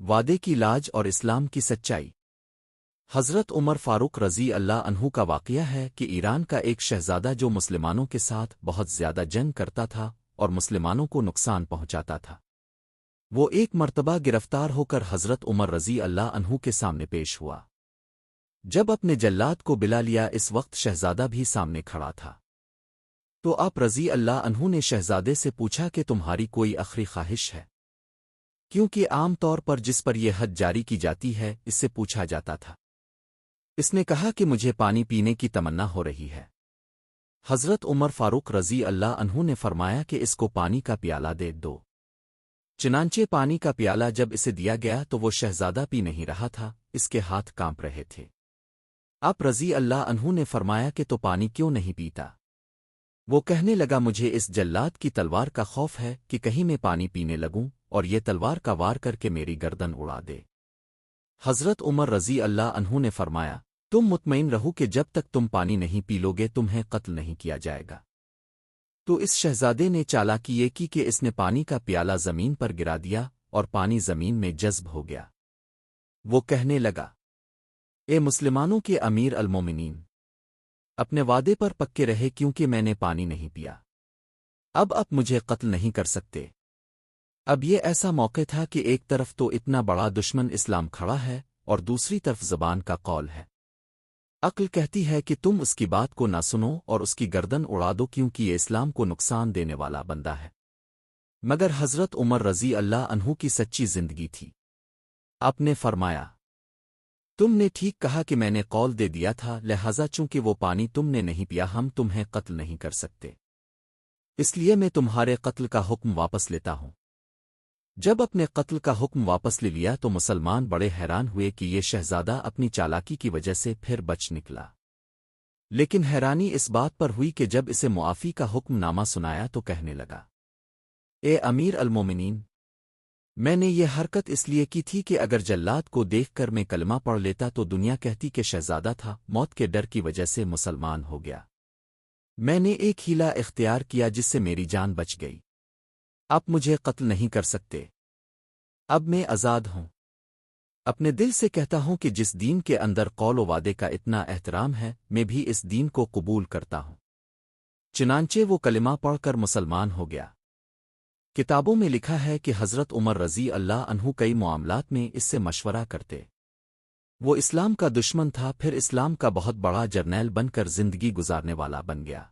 وعدے کی لاج اور اسلام کی سچائی۔ حضرت عمر فاروق رضی اللہ عنہ کا واقعہ ہے کہ ایران کا ایک شہزادہ جو مسلمانوں کے ساتھ بہت زیادہ جنگ کرتا تھا اور مسلمانوں کو نقصان پہنچاتا تھا، وہ ایک مرتبہ گرفتار ہو کر حضرت عمر رضی اللہ عنہ کے سامنے پیش ہوا۔ جب اپنے جلاد کو بلا لیا، اس وقت شہزادہ بھی سامنے کھڑا تھا، تو آپ رضی اللہ عنہ نے شہزادے سے پوچھا کہ تمہاری کوئی آخری خواہش ہے؟ کیونکہ عام طور پر جس پر یہ حد جاری کی جاتی ہے اس سے پوچھا جاتا تھا۔ اس نے کہا کہ مجھے پانی پینے کی تمنا ہو رہی ہے۔ حضرت عمر فاروق رضی اللہ عنہ نے فرمایا کہ اس کو پانی کا پیالہ دے دو۔ چنانچہ پانی کا پیالہ جب اسے دیا گیا تو وہ شہزادہ پی نہیں رہا تھا، اس کے ہاتھ کانپ رہے تھے۔ آپ رضی اللہ عنہ نے فرمایا کہ تو پانی کیوں نہیں پیتا؟ وہ کہنے لگا، مجھے اس جلاد کی تلوار کا خوف ہے کہ کہیں میں پانی پینے لگوں اور یہ تلوار کا وار کر کے میری گردن اڑا دے۔ حضرت عمر رضی اللہ عنہ نے فرمایا، تم مطمئن رہو کہ جب تک تم پانی نہیں پی لو گے تمہیں قتل نہیں کیا جائے گا۔ تو اس شہزادے نے چالاکی یہ کی کہ اس نے پانی کا پیالہ زمین پر گرا دیا اور پانی زمین میں جذب ہو گیا۔ وہ کہنے لگا، اے مسلمانوں کے امیر المومنین، اپنے وعدے پر پکے رہے کیونکہ میں نے پانی نہیں پیا۔ اب آپ مجھے قتل نہیں کر سکتے۔ اب یہ ایسا موقع تھا کہ ایک طرف تو اتنا بڑا دشمن اسلام کھڑا ہے اور دوسری طرف زبان کا قول ہے۔ عقل کہتی ہے کہ تم اس کی بات کو نہ سنو اور اس کی گردن اڑا دو کیونکہ یہ اسلام کو نقصان دینے والا بندہ ہے۔ مگر حضرت عمر رضی اللہ عنہ کی سچی زندگی تھی۔ آپ نے فرمایا، تم نے ٹھیک کہا کہ میں نے قول دے دیا تھا، لہذا چونکہ وہ پانی تم نے نہیں پیا ہم تمہیں قتل نہیں کر سکتے، اس لیے میں تمہارے قتل کا حکم واپس لیتا ہوں۔ جب اپنے قتل کا حکم واپس لے لیا تو مسلمان بڑے حیران ہوئے کہ یہ شہزادہ اپنی چالاکی کی وجہ سے پھر بچ نکلا۔ لیکن حیرانی اس بات پر ہوئی کہ جب اسے معافی کا حکم نامہ سنایا تو کہنے لگا، اے امیر المومنین، میں نے یہ حرکت اس لیے کی تھی کہ اگر جلاد کو دیکھ کر میں کلمہ پڑھ لیتا تو دنیا کہتی کہ شہزادہ تھا، موت کے ڈر کی وجہ سے مسلمان ہو گیا۔ میں نے ایک ہیلا اختیار کیا جس سے میری جان بچ گئی۔ آپ مجھے قتل نہیں کر سکتے۔ اب میں آزاد ہوں۔ اپنے دل سے کہتا ہوں کہ جس دین کے اندر قول و وعدے کا اتنا احترام ہے میں بھی اس دین کو قبول کرتا ہوں۔ چنانچہ وہ کلمہ پڑھ کر مسلمان ہو گیا۔ کتابوں میں لکھا ہے کہ حضرت عمر رضی اللہ عنہ کئی معاملات میں اس سے مشورہ کرتے۔ وہ اسلام کا دشمن تھا، پھر اسلام کا بہت بڑا جرنیل بن کر زندگی گزارنے والا بن گیا۔